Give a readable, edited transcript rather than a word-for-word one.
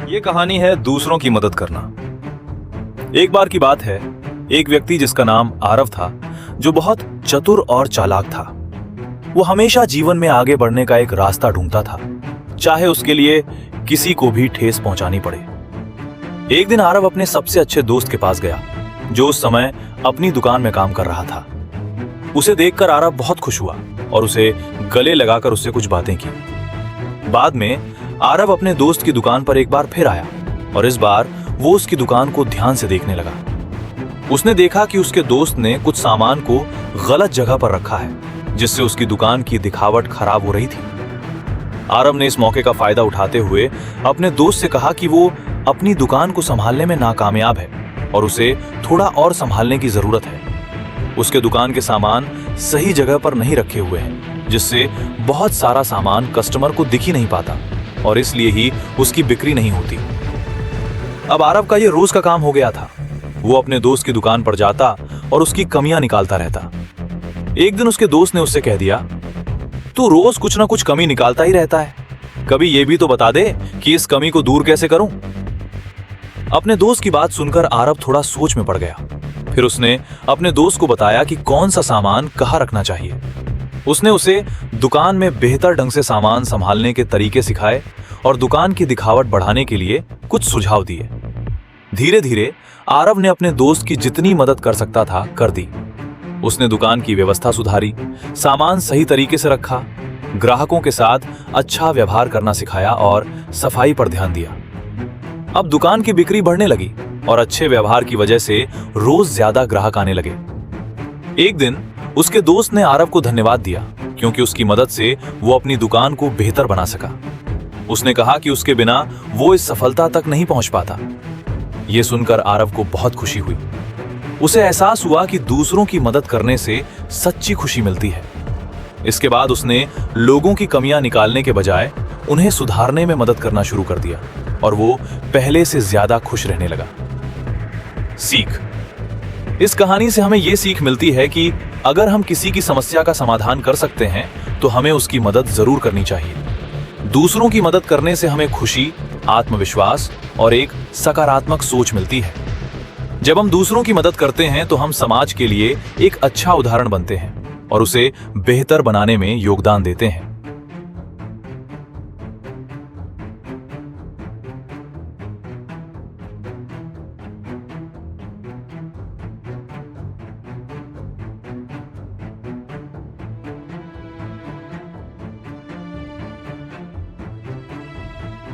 ये कहानी है दूसरों की मदद करना। एक बार की बात है, एक व्यक्ति जिसका नाम आरव था, जो बहुत चतुर और चालाक था। वो हमेशा जीवन में आगे बढ़ने का एक रास्ता ढूंढता था, चाहे उसके लिए किसी को भी ठेस पहुंचानी पड़े। एक दिन आरव अपने सबसे अच्छे दोस्त के पास गया, जो उस समय अपनी दुकान में काम कर रहा था। उसे देखकर आरव बहुत खुश हुआ और उसे गले लगाकर उससे कुछ बातें की। बाद में आरव अपने दोस्त की दुकान पर एक बार फिर आया और इस बार वो उसकी दुकान को ध्यान से देखने लगा। उसने देखा कि उसके दोस्त ने कुछ सामान को गलत जगह पर रखा है, जिससे उसकी दुकान की दिखावट खराब हो रही थी। आरव ने इस मौके का फायदा उठाते हुए अपने दोस्त से कहा कि वो अपनी दुकान को संभालने में नाकामयाब है और उसे थोड़ा और संभालने की जरूरत है। उसके दुकान के सामान सही जगह पर नहीं रखे हुए हैं, जिससे बहुत सारा सामान कस्टमर को दिख ही नहीं पाता और इसलिए ही उसकी बिक्री नहीं होती। अब आरव का ये रोज का काम हो गया था। वो अपने दोस्त की दुकान पर जाता और उसकी कमियां निकालता रहता। एक दिन उसके दोस्त ने उससे कह दिया, तू रोज कुछ ना कुछ कमी निकालता ही रहता है, कभी ये भी तो बता दे कि इस कमी को दूर कैसे करूं। अपने दोस्त की बात सुनकर आरव थोड़ा सोच में पड़ गया। फिर उसने अपने दोस्त को बताया कि कौन सा सामान कहाँ रखना चाहिए। उसने उसे दुकान में बेहतर ढंग से सामान संभालने के तरीके सिखाए और दुकान की दिखावट बढ़ाने के लिए कुछ सुझाव दिए। धीरे धीरे आरव ने अपने दोस्त की जितनी मदद कर सकता था कर दी। उसने दुकान की व्यवस्था सुधारी, सामान सही तरीके से रखा, ग्राहकों के साथ अच्छा व्यवहार करना सिखाया और सफाई पर ध्यान दिया। अब दुकान की बिक्री बढ़ने लगी और अच्छे व्यवहार की वजह से रोज ज्यादा ग्राहक आने लगे। एक दिन उसके दोस्त ने आरव को धन्यवाद दिया, क्योंकि उसकी मदद से वो अपनी दुकान को बेहतर बना सका। उसने कहा कि उसके बिना वो इस सफलता तक नहीं पहुंच पाता। यह सुनकर आरव को बहुत खुशी हुई। उसे एहसास हुआ कि दूसरों की मदद करने से सच्ची खुशी मिलती है। इसके बाद उसने लोगों की कमियां निकालने के बजाय उन्हें सुधारने में मदद करना शुरू कर दिया और वो पहले से ज्यादा खुश रहने लगा। सीख: इस कहानी से हमें यह सीख मिलती है कि अगर हम किसी की समस्या का समाधान कर सकते हैं तो हमें उसकी मदद जरूर करनी चाहिए। दूसरों की मदद करने से हमें खुशी, आत्मविश्वास और एक सकारात्मक सोच मिलती है। जब हम दूसरों की मदद करते हैं तो हम समाज के लिए एक अच्छा उदाहरण बनते हैं और उसे बेहतर बनाने में योगदान देते हैं।